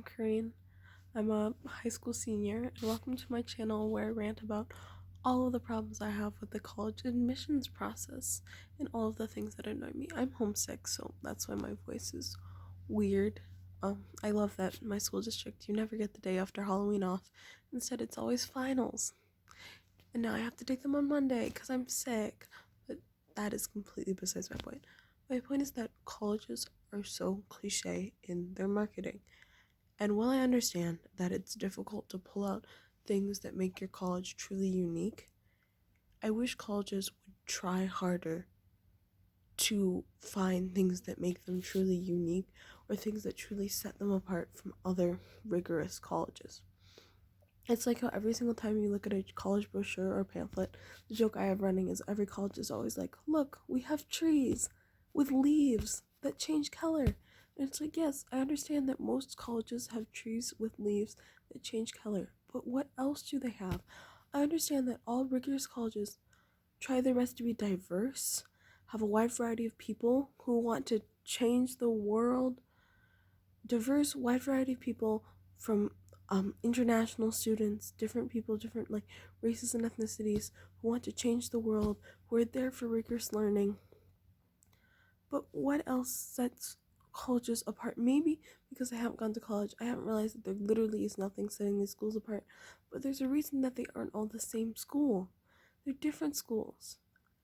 I'm Corinne. I'm a high school senior, and welcome to my channel where I rant about all of the problems I have with the college admissions process and all of the things that annoy me. I'm homesick, so that's why my voice is weird. I love that in my school district you never get the day after Halloween off. Instead, it's always finals. And now I have to take them on Monday because I'm sick. But that is completely besides my point. My point is that colleges are so cliche in their marketing. And while I understand that it's difficult to pull out things that make your college truly unique, I wish colleges would try harder to find things that make them truly unique or things that truly set them apart from other rigorous colleges. It's like how every single time you look at a college brochure or pamphlet, the joke I have running is every college is always like, look, we have trees with leaves that change color. And it's like, yes, I understand that most colleges have trees with leaves that change color, but what else do they have? I understand that all rigorous colleges try their best to be diverse, have a wide variety of people who want to change the world, diverse, wide variety of people from international students, different people, different like races and ethnicities who want to change the world, who are there for rigorous learning. But what else sets colleges apart? Maybe because I haven't gone to college, I haven't realized that there literally is nothing setting these schools apart. But there's a reason that they aren't all the same school. They're different schools.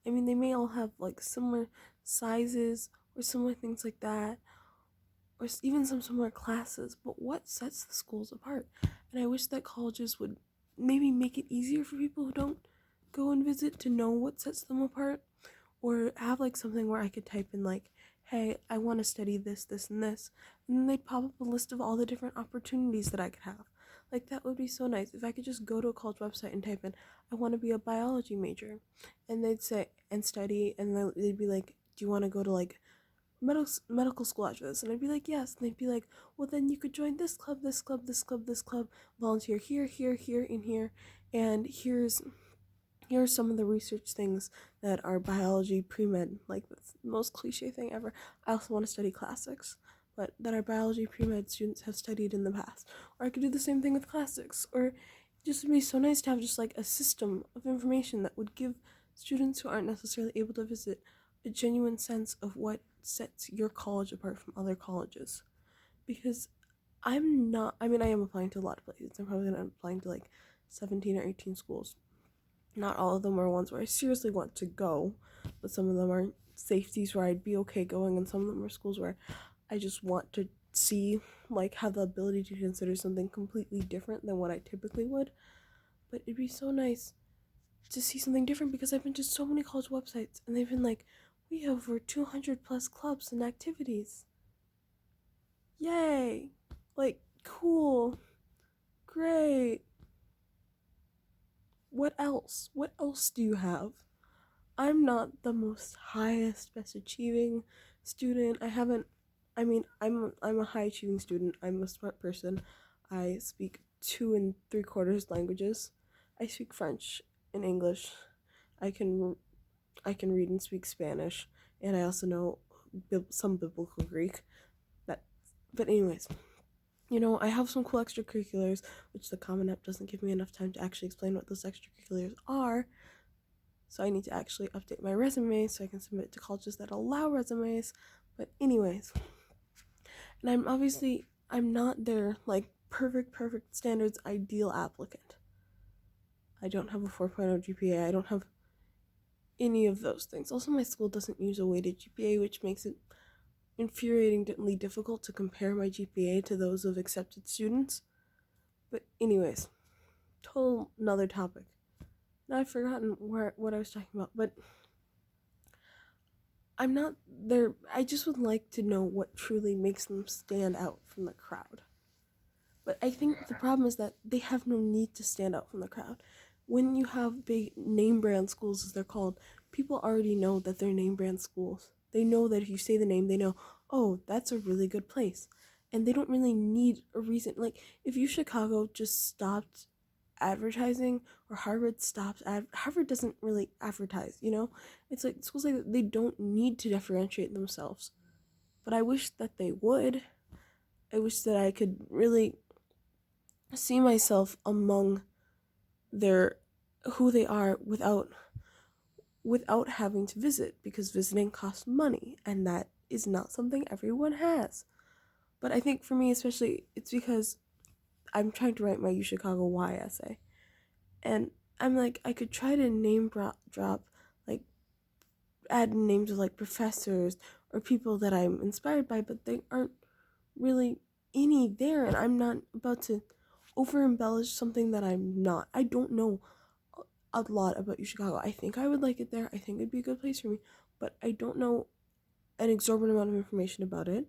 I mean, they may all have like similar sizes or similar things like that, or even some similar classes, but what sets the schools apart? And I wish that colleges would maybe make it easier for people who don't go and visit to know what sets them apart, or have like something where I could type in like, hey, I want to study this, this, and this, and then they'd pop up a list of all the different opportunities that I could have. Like, that would be so nice if I could just go to a college website and type in, I want to be a biology major, and they'd say, and study, and they'd be like, do you want to go to like medical school after this? And I'd be like, yes. And they'd be like, well, then you could join this club, this club, this club, this club, volunteer here, here, here, and here, and here are some of the research things that are biology pre-med, like that's the most cliche thing ever. I also want to study classics, but that our biology pre-med students have studied in the past. Or I could do the same thing with classics, or just would be so nice to have just like a system of information that would give students who aren't necessarily able to visit a genuine sense of what sets your college apart from other colleges. Because I am applying to a lot of places. I'm probably going to end up applying to like 17 or 18 schools. Not all of them are ones where I seriously want to go, but some of them are safeties where I'd be okay going, and some of them are schools where I just want to see, like, have the ability to consider something completely different than what I typically would. But it'd be so nice to see something different because I've been to so many college websites and they've been like, we have over 200 plus clubs and activities. Yay! Like, cool. Great. What else? What else do you have? I'm not the most highest, best achieving student. I'm a high achieving student. I'm a smart person. I speak 2 3/4 languages. I speak French and English. I can I can read and speak Spanish, and I also know some biblical Greek. That, but anyways, I have some cool extracurriculars, which the Common App doesn't give me enough time to actually explain what those extracurriculars are. So I need to actually update my resume so I can submit it to colleges that allow resumes. But anyways, and I'm not their like perfect standards ideal applicant. I don't have a 4.0 GPA. I don't have any of those things. Also, my school doesn't use a weighted GPA, which makes it infuriatingly difficult to compare my GPA to those of accepted students. But anyways, total another topic. Now I've forgotten what I was talking about, but I'm not there. I just would like to know what truly makes them stand out from the crowd. But I think the problem is that they have no need to stand out from the crowd. When you have big name brand schools, as they're called, people already know that they're name brand schools. They know that if you say the name, they know, oh, that's a really good place. And they don't really need a reason. Like, if U Chicago just stopped advertising, or Harvard doesn't really advertise, It's like schools like that, they don't need to differentiate themselves. But I wish that they would. I wish that I could really see myself among their who they are without having to visit, because visiting costs money and that is not something everyone has. But I think for me especially, it's because I'm trying to write my U Chicago Why essay, and I'm like, I could try to drop, like add names of like professors or people that I'm inspired by, but they aren't really any there, and I'm not about to over embellish something that I'm not. I don't know a lot about U Chicago. I think I would like it there. I think it'd be a good place for me, but I don't know an exorbitant amount of information about it,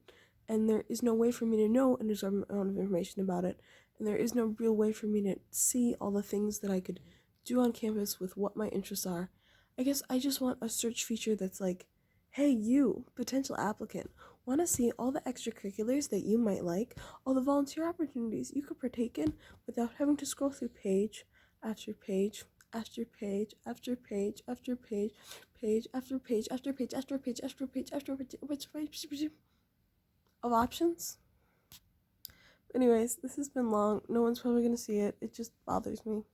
and there is no way for me to know an exorbitant amount of information about it, and there is no real way for me to see all the things that I could do on campus with what my interests are. I guess I just want a search feature that's like, hey, you, potential applicant, want to see all the extracurriculars that you might like, all the volunteer opportunities you could partake in without having to scroll through page after page after page after page after page page after page after page after page after page after page of options. Anyways, this has been long. No one's probably gonna see it. It just bothers me.